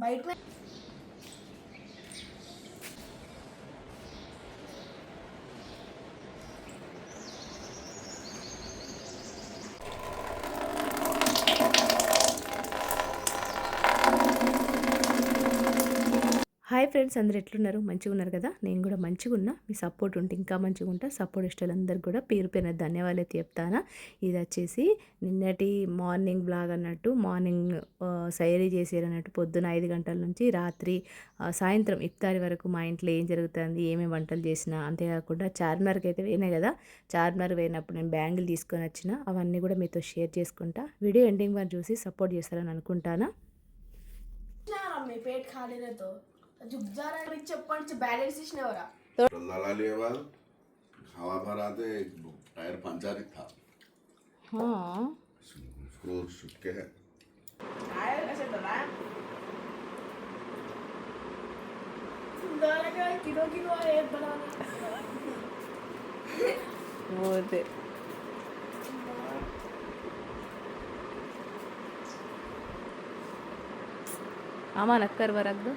బయట hi friends, అందరు ఎట్లున్నారు? మంచిగా ఉన్నారు కదా? నేను కూడా మంచిగా ఉన్నా. మీ సపోర్ట్ ఉంటే ఇంకా మంచిగా ఉంటా. సపోర్ట్ ఇష్టాలందరికీ కూడా పేరు పేరున ధన్యవాదాలు చెప్తాను. ఇది వచ్చేసి నిన్నటి మార్నింగ్ బ్లాగ్ అన్నట్టు. మార్నింగ్ సైరీ చేసేది అన్నట్టు. పొద్దున 5 గంటల నుంచి రాత్రి సాయంత్రం ఇఫ్తారి వరకు మా ఇంట్లో ఏం జరుగుతుంది, ఏమేమి వంటలు చేసినా. అంతేకాకుండా చార్మినార్కి అయితే పోయినాయి కదా. చార్మినార్ పోయినప్పుడు నేను బ్యాంగిల్ తీసుకొని వచ్చిన, అవన్నీ కూడా మీతో షేర్ చేసుకుంటా. వీడియో ఎండింగ్ వరకు చూసి సపోర్ట్ చేస్తారని అనుకుంటాను. पेट खा ले रहे तो झुक जा रहा है चप्पल से बैलेंस ही नहीं हो रहा। तो लड़ा लिए बाद हवा भरा थे, टायर पंचर ही था। हाँ, उसको सुटके है टायर कैसे डला है? सुंदर है, किलो किलो है एक बनाने। वो थे आमा नक्कर वर रख दो.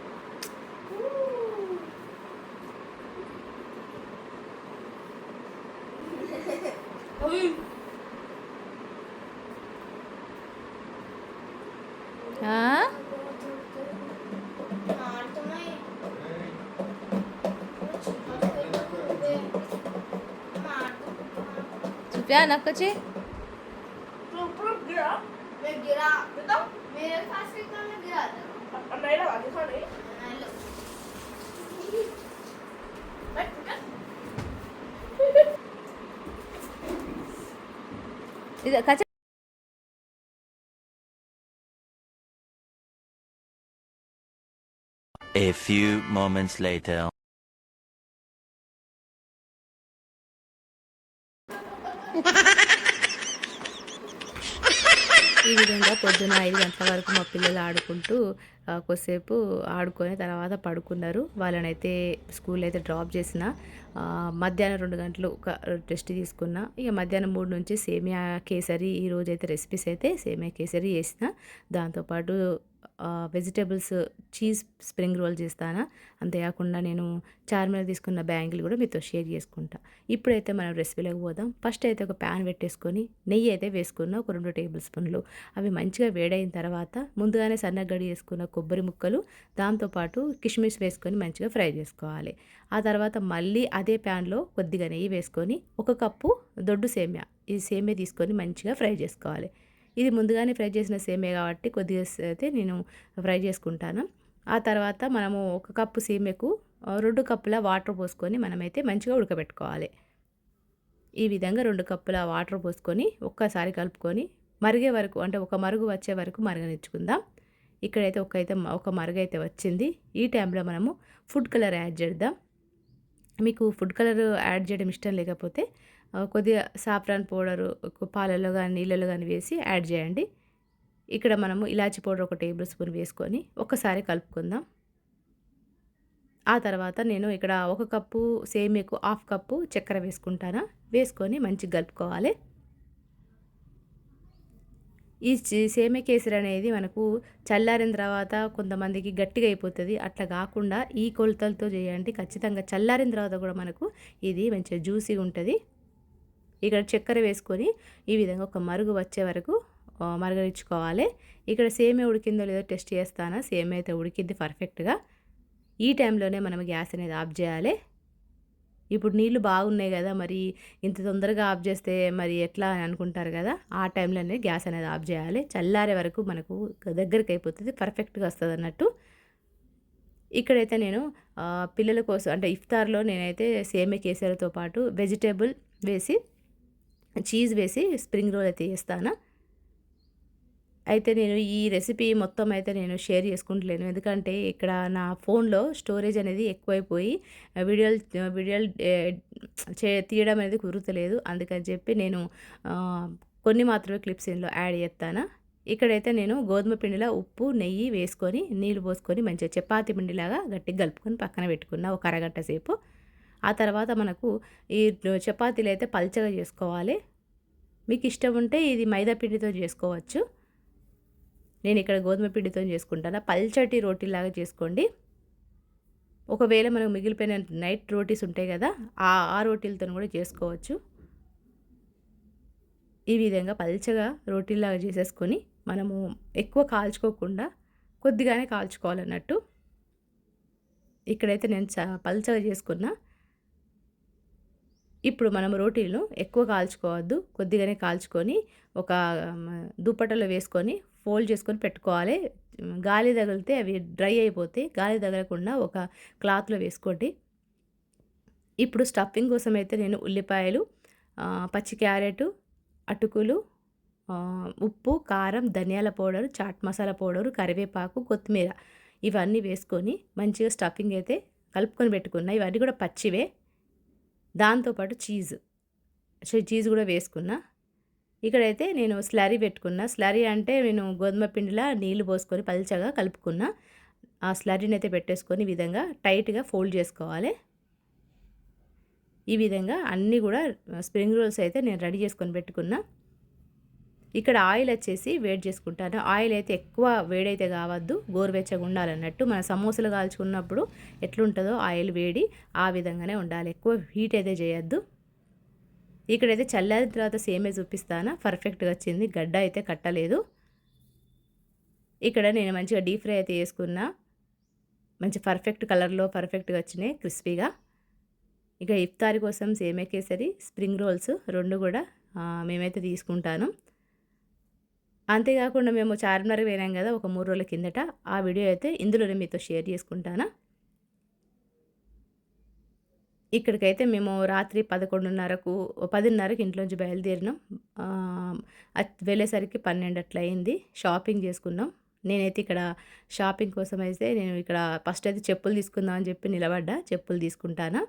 हाँ, सुफिया नक्कचे गिरा मैं गिरा बताओ मेरे पास से कहाँ मैं गिरा था नहीं लगा दिखा नहीं इधर कच्चा. A few moments later. ఈ విధంగా పొద్దున 5 గంటల వరకు మా పిల్లలు ఆడుకుంటూ కొద్దిసేపు ఆడుకొని తర్వాత పడుకున్నారు. వాళ్ళనైతే స్కూల్ అయితే డ్రాప్ చేసిన. మధ్యాహ్నం 2 గంటలు ఒక రెస్ట్ తీసుకున్నా. ఇక మధ్యాహ్నం 3 నుంచి సేమియా కేసరి, ఈరోజైతే రెసిపీస్ అయితే సేమియా కేసరి చేసిన. దాంతోపాటు వెజిటేబుల్స్ చీజ్ స్ప్రింగ్ రోల్ చేస్తాను. అంతేకాకుండా నేను చార్మినార్ తీసుకున్న బ్యాంగిల్ కూడా మీతో షేర్ చేసుకుంటా. ఇప్పుడైతే మనం రెసిపీలోకి పోదాం. ఫస్ట్ అయితే ఒక ప్యాన్ పెట్టేసుకొని నెయ్యి అయితే వేసుకున్న ఒక 2 టేబుల్ స్పూన్లు. అవి మంచిగా వేడైన తర్వాత ముందుగానే సన్నగడ్డి వేసుకున్న కొబ్బరి ముక్కలు, దాంతోపాటు కిష్మిష్ వేసుకొని మంచిగా ఫ్రై చేసుకోవాలి. ఆ తర్వాత మళ్ళీ అదే ప్యాన్లో కొద్దిగా నెయ్యి వేసుకొని 1 కప్పు దొడ్డు సేమియా, ఈ సేమియా తీసుకొని మంచిగా ఫ్రై చేసుకోవాలి. ఇది ముందుగానే ఫ్రై చేసిన సేమియా కాబట్టి కొద్దిగా అయితే నేను ఫ్రై చేసుకుంటాను. ఆ తర్వాత మనము 1 కప్పు సేమియాకు 2 కప్పుల వాటర్ పోసుకొని మనమైతే మంచిగా ఉడకబెట్టుకోవాలి. ఈ విధంగా 2 కప్పుల వాటర్ పోసుకొని ఒక్కసారి కలుపుకొని మరిగే వరకు, అంటే ఒక మరుగు వచ్చే వరకు మరగనిచ్చుకుందాం. ఇక్కడైతే ఒక మరుగు అయితే వచ్చింది. ఈ టైంలో మనము ఫుడ్ కలర్ యాడ్ చేద్దాం. మీకు ఫుడ్ కలర్ యాడ్ చేయడం ఇష్టం లేకపోతే కొద్దిగా సాఫ్రాన్ పౌడరు పాలలో కానీ నీళ్ళలో కానీ వేసి యాడ్ చేయండి. ఇక్కడ మనము ఇలాచి పౌడర్ 1 టేబుల్ స్పూన్ వేసుకొని ఒక్కసారి కలుపుకుందాం. ఆ తర్వాత నేను ఇక్కడ 1 కప్పు సేమియాకు 1/2 కప్పు చక్కెర వేసుకుంటాను. వేసుకొని మంచిగా కలుపుకోవాలి. ఈ సేమియా కేసరి అనేది మనకు చల్లారిన తర్వాత కొంతమందికి గట్టిగా అయిపోతుంది. అట్లా కాకుండా ఈ కొలతలతో చేయండి. ఖచ్చితంగా చల్లారిన తర్వాత కూడా మనకు ఇది మంచిగా జ్యూసీగా ఉంటుంది. ఇక్కడ చక్కెర వేసుకొని ఈ విధంగా ఒక మరుగు వచ్చే వరకు మరగనిచ్చుకోవాలి. ఇక్కడ సేమియా ఉడికిందో లేదో టెస్ట్ చేస్తాను. సేమియా అయితే ఉడికింది పర్ఫెక్ట్గా. ఈ టైంలోనే మనం గ్యాస్ అనేది ఆఫ్ చేయాలి. ఇప్పుడు నీళ్ళు బాగున్నాయి కదా, మరి ఇంత తొందరగా ఆఫ్ చేస్తే మరి ఎట్లా అని అనుకుంటారు కదా. ఆ టైంలోనే గ్యాస్ అనేది ఆఫ్ చేయాలి. చల్లారే వరకు మనకు దగ్గరికి అయిపోతుంది, పర్ఫెక్ట్గా వస్తుంది అన్నట్టు. ఇక్కడైతే నేను పిల్లల కోసం అంటే ఇఫ్తార్లో నేనైతే సేమియా కేసరితో పాటు వెజిటేబుల్ వేసి చీజ్ వేసి స్ప్రింగ్ రోల్ అయితే చేస్తాను. అయితే నేను ఈ రెసిపీ మొత్తం అయితే నేను షేర్ చేసుకుంటలేను, ఎందుకంటే ఇక్కడ నా ఫోన్లో స్టోరేజ్ అనేది ఎక్కువైపోయి వీడియోలు తీయడం అనేది కుదురుతలేదు. అందుకని చెప్పి నేను కొన్ని మాత్రమే క్లిప్స్ ఇందులో యాడ్ చేస్తాను. ఇక్కడైతే నేను గోధుమ పిండిలో ఉప్పు నెయ్యి వేసుకొని నీళ్ళు పోసుకొని మంచిగా చపాతీ పిండిలాగా గట్టిగా కలుపుకొని పక్కన పెట్టుకున్న ఒక అరగంట సేపు. ఆ తర్వాత మనకు ఈ చపాతీలు అయితే పల్చగా చేసుకోవాలి. మీకు ఇష్టం ఉంటే ఇది మైదా పిండితో చేసుకోవచ్చు. నేను ఇక్కడ గోధుమ పిండితో చేసుకుంటాను. పల్చటి రోటీలాగా చేసుకోండి. ఒకవేళ మనకు మిగిలిపోయిన నైట్ రోటీస్ ఉంటాయి కదా, ఆ రోటీలతో కూడా చేసుకోవచ్చు. ఈ విధంగా పల్చగా రోటీలాగా చేసేసుకొని మనము ఎక్కువ కాల్చుకోకుండా కొద్దిగానే కాల్చుకోవాలన్నట్టు. ఇక్కడైతే నేను పల్చగా చేసుకున్నా. ఇప్పుడు మనం రోటీలను ఎక్కువ కాల్చుకోవద్దు, కొద్దిగానే కాల్చుకొని ఒక దుప్పటలో వేసుకొని ఫోల్డ్ చేసుకొని పెట్టుకోవాలి. గాలి తగిలితే అవి డ్రై అయిపోతాయి. గాలి తగలకుండా ఒక క్లాత్లో వేసుకోండి. ఇప్పుడు స్టఫింగ్ కోసం అయితే నేను ఉల్లిపాయలు, పచ్చి క్యారెట్, అటుకులు, ఉప్పు, కారం, ధనియాల పౌడరు, చాట్ మసాలా పౌడరు, కరివేపాకు, కొత్తిమీర ఇవన్నీ వేసుకొని మంచిగా స్టఫింగ్ అయితే కలుపుకొని పెట్టుకున్నా. ఇవన్నీ కూడా పచ్చివే. దాంతోపాటు చీజ్ కూడా వేసుకున్నా. ఇక్కడైతే నేను స్లరీ పెట్టుకున్నా. స్లరీ అంటే నేను గోధుమ పిండిలా నీళ్లు పోసుకొని పల్చగా కలుపుకున్నా. ఆ స్లరీని అయితే పెట్టేసుకొని ఈ విధంగా టైట్గా ఫోల్డ్ చేసుకోవాలి. ఈ విధంగా అన్నీ కూడా స్ప్రింగ్ రోల్స్ అయితే నేను రెడీ చేసుకొని పెట్టుకున్నా. ఇక్కడ ఆయిల్ వచ్చేసి వేడి చేసుకుంటాను. ఆయిల్ అయితే ఎక్కువ వేడైతే కావద్దు, గోరువెచ్చగా ఉండాలన్నట్టు. మన సమోసాలు కాల్చుకున్నప్పుడు ఎట్లుంటుందో ఆయిల్ వేడి ఆ విధంగానే ఉండాలి. ఎక్కువ హీట్ అయితే చేయొద్దు. ఇక్కడైతే చల్లారిన తర్వాత సేమే చూపిస్తాను. పర్ఫెక్ట్గా వచ్చింది, గడ్డ అయితే కట్టలేదు. ఇక్కడ నేను మంచిగా డీప్ ఫ్రై అయితే చేసుకున్నా. మంచి పర్ఫెక్ట్ కలర్లో పర్ఫెక్ట్గా వచ్చినాయి, క్రిస్పీగా. ఇక ఇఫ్తారి కోసం సేమే కేసరి, స్ప్రింగ్ రోల్స్ 2 కూడా మేమైతే తీసుకుంటాను. అంతేకాకుండా మేము చార్మినార్కి పోయినాం కదా ఒక 3 రోజుల కిందట, ఆ వీడియో అయితే ఇందులోనే మీతో షేర్ చేసుకుంటాను. ఇక్కడికైతే మేము రాత్రి 10:30కి ఇంట్లోంచి బయలుదేరినాం. వెళ్ళేసరికి 12 అట్లా అయింది. షాపింగ్ చేసుకున్నాం. నేనైతే ఇక్కడ షాపింగ్ కోసం అయితే నేను ఇక్కడ ఫస్ట్ అయితే చెప్పులు తీసుకుందాం అని చెప్పి నిలబడ్డా. చెప్పులు తీసుకుంటాను.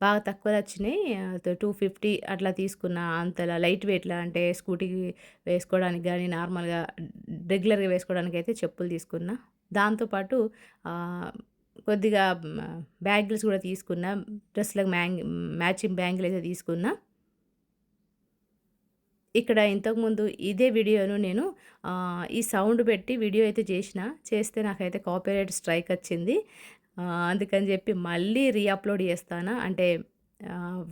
బాగా తక్కువ వచ్చినాయి. 250 అట్లా తీసుకున్నా. అంతలా లైట్ వెయిట్లా అంటే స్కూటీకి వేసుకోవడానికి కానీ నార్మల్గా రెగ్యులర్గా వేసుకోవడానికి అయితే చెప్పులు తీసుకున్నా. దాంతోపాటు కొద్దిగా బ్యాంగిల్స్ కూడా తీసుకున్నా. డ్రెస్లకు మ్యాచింగ్ బ్యాంగిల్ అయితే తీసుకున్నా. ఇక్కడ ఇంతకుముందు ఇదే వీడియోను నేను ఈ సౌండ్ పెట్టి వీడియో అయితే చేస్తే నాకైతే కాపీరైట్ స్ట్రైక్ వచ్చింది. అందుకని చెప్పి మళ్ళీ రీఅప్లోడ్ చేస్తాను. అంటే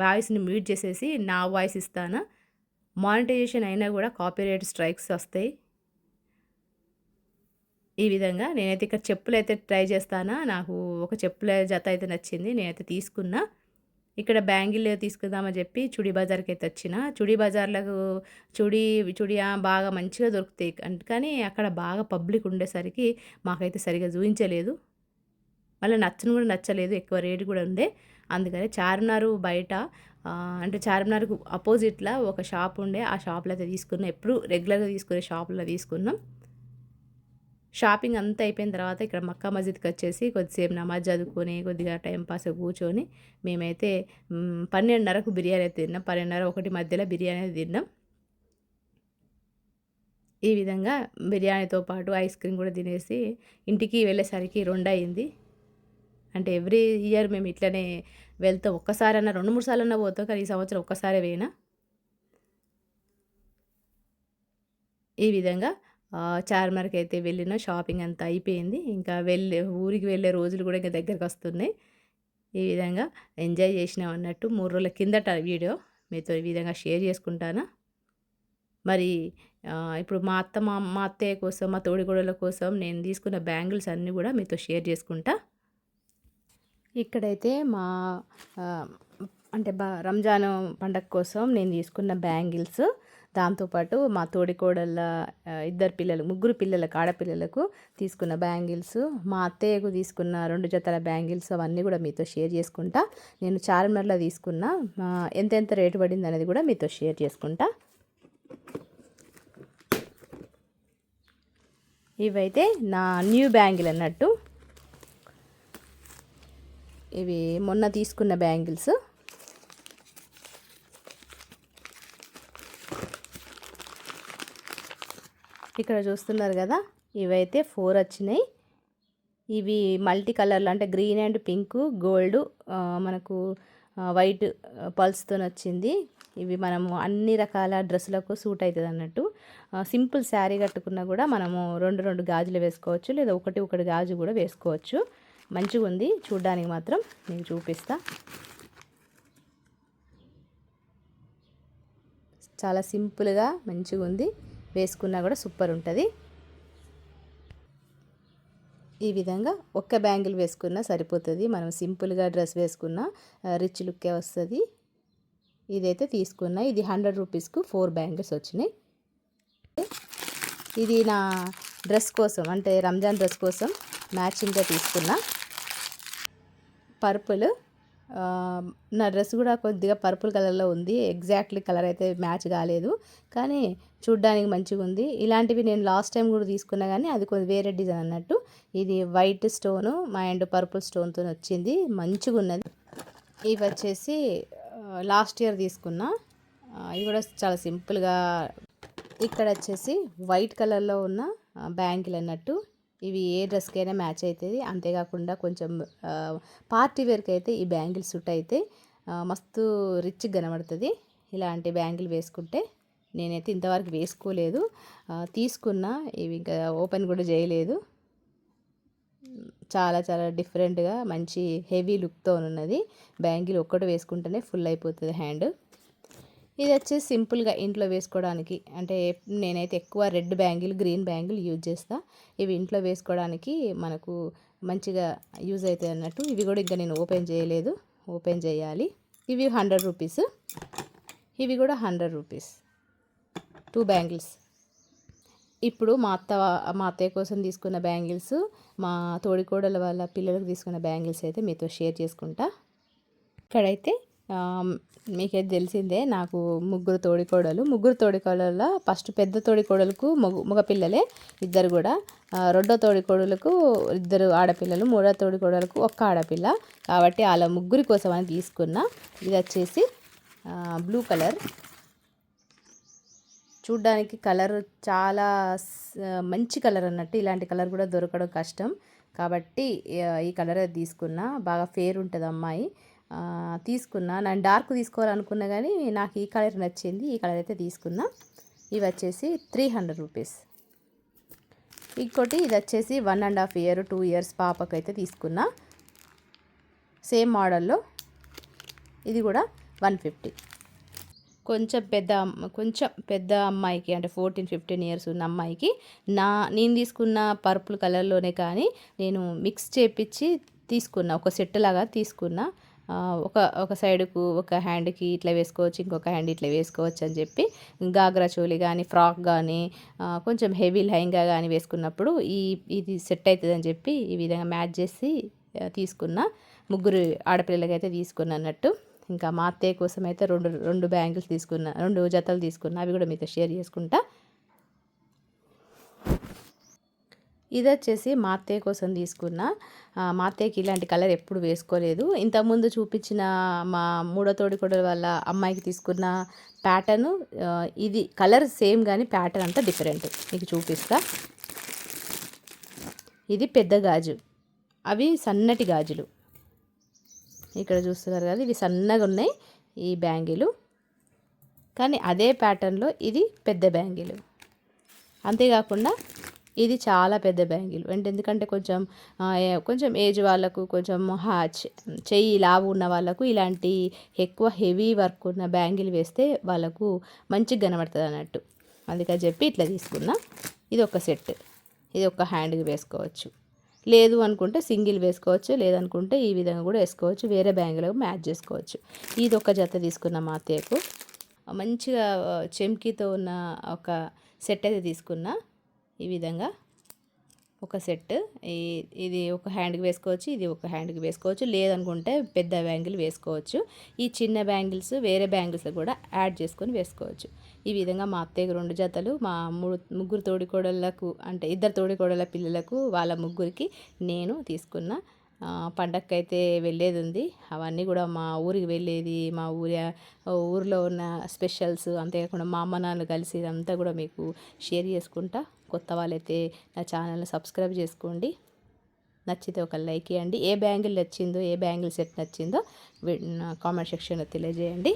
వాయిస్ని మ్యూట్ చేసేసి నా వాయిస్ ఇస్తాను. మానిటైజేషన్ అయినా కూడా కాపీరైట్ స్ట్రైక్స్ వస్తాయి. ఈ విధంగా నేనైతే ఇక్కడ చెప్పులు అయితే ట్రై చేస్తాను. నాకు ఒక చెప్పుల జత అయితే నచ్చింది, నేనైతే తీసుకున్నా. ఇక్కడ బ్యాంగిల్ తీసుకుందామని చెప్పి చుడీ బజార్కి అయితే వచ్చిన. చుడీ బజార్లకు చుడియా బాగా మంచిగా దొరుకుతాయి. కానీ అక్కడ బాగా పబ్లిక్ ఉండేసరికి మాకైతే సరిగా చూపించలేదు. మళ్ళీ కూడా నచ్చలేదు, ఎక్కువ రేటు కూడా ఉండే. అందుకని చార్మినార్ బయట అంటే చార్మినార్కు అపోజిట్లో ఒక షాప్ ఉండే, ఆ షాప్లో అయితే తీసుకున్నాం. ఎప్పుడు రెగ్యులర్గా తీసుకునే షాపులో తీసుకున్నాం. షాపింగ్ అంతా అయిపోయిన తర్వాత ఇక్కడ మక్కా మస్జిద్కి వచ్చేసి కొద్దిసేపు నమాజ్ చదువుకొని కొద్దిగా టైంపాస్ కూర్చొని మేమైతే 12:30కు బిర్యానీ అయితే తిన్నాం. 12:30-1 మధ్యలో బిర్యానీ అయితే తిన్నాం. ఈ విధంగా బిర్యానీతో పాటు ఐస్ క్రీమ్ కూడా తినేసి ఇంటికి వెళ్ళేసరికి 2 అయింది. అంటే ఎవ్రీ ఇయర్ మేము ఇట్లనే వెళ్తాం. ఒక్కసారన్నా 2-3 సార్లన్నా పోతాం, కానీ ఈ సంవత్సరం ఒక్కసారే పోయినా. ఈ విధంగా చార్మినార్కి అయితే వెళ్ళిన షాపింగ్ అంతా అయిపోయింది. ఇంకా ఊరికి వెళ్ళే రోజులు కూడా ఇంకా దగ్గరకు వస్తున్నాయి. ఈ విధంగా ఎంజాయ్ చేసినాం అన్నట్టు. 3 రోజుల కిందట వీడియో మీతో ఈ విధంగా షేర్ చేసుకుంటాను. మరి ఇప్పుడు మా అత్తయ్య కోసం, మా తోడికోడళ్ళ కోసం నేను తీసుకున్న బ్యాంగిల్స్ అన్నీ కూడా మీతో షేర్ చేసుకుంటా. ఇక్కడైతే అంటే రంజాన్ పండగ కోసం నేను తీసుకున్న బ్యాంగిల్స్, దాంతోపాటు మా తోడికోడళ్ళ 2 పిల్లలు, 3 పిల్లలకు, ఆడపిల్లలకు తీసుకున్న బ్యాంగిల్స్, మా అత్తయ్యకు తీసుకున్న 2 జతల బ్యాంగిల్స్ అవన్నీ కూడా మీతో షేర్ చేసుకుంటా. నేను చార్మినార్లో తీసుకున్న ఎంతెంత రేటు పడింది అనేది కూడా మీతో షేర్ చేసుకుంటా. ఇవైతే నా న్యూ బ్యాంగిల్ అన్నట్టు. ఇవి మొన్న తీసుకున్న బ్యాంగిల్స్. ఇక్కడ చూస్తున్నారు కదా, ఇవైతే 4 వచ్చినాయి. ఇవి మల్టీ కలర్లు అంటే గ్రీన్ అండ్ పింక్, గోల్డ్, మనకు వైట్ పల్స్తో వచ్చింది. ఇవి మనము అన్ని రకాల డ్రెస్సులకు సూట్ అవుతుంది అన్నట్టు. సింపుల్ శారీ కట్టుకున్నా కూడా మనము 2 గాజులు వేసుకోవచ్చు, లేదా ఒకటి గాజు కూడా వేసుకోవచ్చు. మంచిగా ఉంది చూడ్డానికి మాత్రం. నేను చూపిస్తా. చాలా సింపుల్గా మంచిగా ఉంది, వేసుకున్నా కూడా సూపర్ ఉంటుంది. ఈ విధంగా ఒక్క బ్యాంగిల్ వేసుకున్నా సరిపోతుంది. మనం సింపుల్గా డ్రెస్ వేసుకున్నా రిచ్ లుక్కే వస్తుంది. ఇదైతే తీసుకున్నా. ఇది 100 రూపీస్కు 4 బ్యాంగిల్స్ వచ్చినాయి. ఇది నా డ్రెస్ కోసం, అంటే రంజాన్ డ్రెస్ కోసం మ్యాచింగ్గా తీసుకున్నా. పర్పుల్, నా డ్రెస్ కూడా కొద్దిగా పర్పుల్ కలర్లో ఉంది. ఎగ్జాక్ట్లీ కలర్ అయితే మ్యాచ్ కాలేదు, కానీ చూడ్డానికి మంచిగా ఉంది. ఇలాంటివి నేను లాస్ట్ టైం కూడా తీసుకున్నా, కానీ అది కొంచెం వేరే డిజైన్ అన్నట్టు. ఇది వైట్ స్టోను అండ్ పర్పుల్ స్టోన్తో వచ్చింది, మంచిగా ఉన్నది. ఇవి వచ్చేసి లాస్ట్ ఇయర్ తీసుకున్నా. ఇవి కూడా చాలా సింపుల్గా. ఇక్కడ వచ్చేసి వైట్ కలర్లో ఉన్న బ్యాంగిల్ అన్నట్టు. ఇవి ఏ డ్రెస్కైనా మ్యాచ్ అవుతుంది. అంతేకాకుండా కొంచెం పార్టీ వేర్కి అయితే ఈ బ్యాంగిల్ సూట్ అయితే మస్తు రిచ్గా కనబడుతుంది. ఇలాంటి బ్యాంగిల్ వేసుకుంటే నేనైతే ఇంతవరకు వేసుకోలేదు, తీసుకున్నా. ఇవి ఇంకా ఓపెన్ కూడా చేయలేదు. చాలా చాలా డిఫరెంట్గా మంచి హెవీ లుక్తో ఉన్నది. బ్యాంగిల్ ఒక్కటి వేసుకుంటేనే ఫుల్ అయిపోతుంది హ్యాండ్. ఇది వచ్చేసి సింపుల్గా ఇంట్లో వేసుకోవడానికి, అంటే నేనైతే ఎక్కువ red bangle, green bangle use చేస్తా. ఇవి ఇంట్లో వేసుకోవడానికి మనకు మంచిగా యూజ్ అవుతాయి అన్నట్టు. ఇవి కూడా ఇంకా నేను ఓపెన్ చేయలేదు, ఓపెన్ చేయాలి. ఇవి 100 రూపీస్, ఇవి కూడా 100 రూపీస్, 2 బ్యాంగిల్స్. ఇప్పుడు మా అత్తయ్య కోసం తీసుకున్న బ్యాంగిల్స్, మా తోడికోడల వాళ్ళ పిల్లలకు తీసుకున్న బ్యాంగిల్స్ అయితే మీతో షేర్ చేసుకుంటా. ఇక్కడైతే మీకైతే తెలిసిందే, నాకు ముగ్గురు తోడికోడల. ఫస్ట్ పెద్ద తోడికోడలకు మగ పిల్లలే ఇద్దరు కూడా, రెండో తోడికోడలకు 2 ఆడపిల్లలు, మూడో తోడికోడలకు 1 ఆడపిల్ల. కాబట్టి వాళ్ళ ముగ్గురి కోసం అని తీసుకున్నా. ఇది వచ్చేసి బ్లూ కలర్. చూడ్డానికి కలర్ చాలా మంచి కలర్ అన్నట్టు. ఇలాంటి కలర్ కూడా దొరకడం కష్టం, కాబట్టి ఈ కలర్ తీసుకున్నా. బాగా ఫేర్ ఉంటుంది అమ్మాయి. తీసుకున్నా. నేను డార్క్ తీసుకోవాలనుకున్నా, కానీ నాకు ఈ కలర్ నచ్చింది. ఈ కలర్ అయితే తీసుకున్నా. ఇవి వచ్చేసి 300 రూపీస్. ఇంకోటి ఇది వచ్చేసి 1.5 ఇయర్ 2 ఇయర్స్ పాపకు అయితే తీసుకున్నా, సేమ్ మోడల్లో. ఇది కూడా 150. కొంచెం పెద్ద అమ్మాయికి, అంటే 14-15 ఇయర్స్ ఉన్న అమ్మాయికి నేను తీసుకున్న పర్పుల్ కలర్లోనే, కానీ నేను మిక్స్ చేపించి తీసుకున్నా. ఒక సెట్ లాగా తీసుకున్నా. ఒక సైడుకు ఒక హ్యాండ్కి ఇట్లా వేసుకోవచ్చు, ఇంకొక హ్యాండ్ ఇట్లా వేసుకోవచ్చు అని చెప్పి, గాగ్రా చోలి కానీ ఫ్రాక్ కానీ కొంచెం హెవీ లెహంగా కానీ వేసుకున్నప్పుడు ఇది సెట్ అవుతుంది అని చెప్పి ఈ విధంగా మ్యాచ్ చేసి తీసుకున్నా. ముగ్గురు ఆడపిల్లలకి అయితే తీసుకున్నా అన్నట్టు. ఇంకా మా అత్తయ్య కోసం అయితే రెండు బ్యాంగిల్స్ తీసుకున్నా, 2 జతలు తీసుకున్నా. అవి కూడా మీతో షేర్ చేసుకుంటా. ఇది వచ్చేసి మా అత్తయ్య కోసం తీసుకున్న. మా అత్తయ్యకి ఇలాంటి కలర్ ఎప్పుడు వేసుకోలేదు. ఇంతకుముందు చూపించిన మా మూడో తోడికోడల వాళ్ళ అమ్మాయికి తీసుకున్న ప్యాటర్ను ఇది కలర్ సేమ్, కానీ ప్యాటర్న్ అంతా డిఫరెంట్. మీకు చూపిస్తా. ఇది పెద్ద గాజు, అవి సన్నటి గాజులు. ఇక్కడ చూస్తున్నారు కదా, ఇవి సన్నగా ఉన్నాయి ఈ బ్యాంగిలు, కానీ అదే ప్యాటర్న్లో ఇది పెద్ద బ్యాంగిల్. అంతేకాకుండా ఇది చాలా పెద్ద బ్యాంగిల్. అంటే ఎందుకంటే కొంచెం ఏజ్ వాళ్ళకు, కొంచెం చెయ్యి లావు ఉన్న వాళ్ళకు ఇలాంటి ఎక్కువ హెవీ వర్క్ ఉన్న బ్యాంగిల్ వేస్తే వాళ్ళకు మంచిగా కనబడుతుంది అన్నట్టు. అందుకని చెప్పి ఇట్లా తీసుకున్నా. ఇది ఒక సెట్, ఇది ఒక హ్యాండ్కి వేసుకోవచ్చు. లేదు అనుకుంటే సింగిల్ వేసుకోవచ్చు, లేదనుకుంటే ఈ విధంగా కూడా వేసుకోవచ్చు. వేరే బ్యాంగిల్కి మ్యాచ్ చేసుకోవచ్చు. ఇది ఒక జత తీసుకున్న మా అత్తయ్యకు. మంచిగా చెమ్కీతో ఉన్న ఒక సెట్ అయితే తీసుకున్నా. ఈ విధంగా ఒక సెట్. ఇది ఒక హ్యాండ్కి వేసుకోవచ్చు, ఇది ఒక హ్యాండ్కి వేసుకోవచ్చు, లేదనుకుంటే పెద్ద బ్యాంగిల్ వేసుకోవచ్చు. ఈ చిన్న బ్యాంగిల్స్ వేరే బ్యాంగిల్స్ కూడా యాడ్ చేసుకొని వేసుకోవచ్చు. ఈ విధంగా మా అత్తయ్యకు 2 జతలు, మా ముగ్గురు తోడికోడళ్ళకు, అంటే 2 తోడికోడళ్ళ పిల్లలకు, వాళ్ళ ముగ్గురికి నేను తీసుకున్న. పండగకి అయితే వెళ్ళేది ఉంది. అవన్నీ కూడా మా ఊరికి వెళ్ళేది, మా ఊరిలో ఉన్న స్పెషల్స్, అంతేకాకుండా మా అమ్మ నాన్నలు కలిసి ఇదంతా కూడా మీకు షేర్ చేసుకుంటా. కొత్త వాళ్ళైతే నా ఛానల్ని సబ్స్క్రైబ్ చేసుకోండి. నచ్చితే ఒక లైక్ ఇవ్వండి. ఏ బ్యాంగిల్ నచ్చిందో, ఏ బ్యాంగిల్ సెట్ నచ్చిందో కామెంట్ సెక్షన్లో తెలియజేయండి.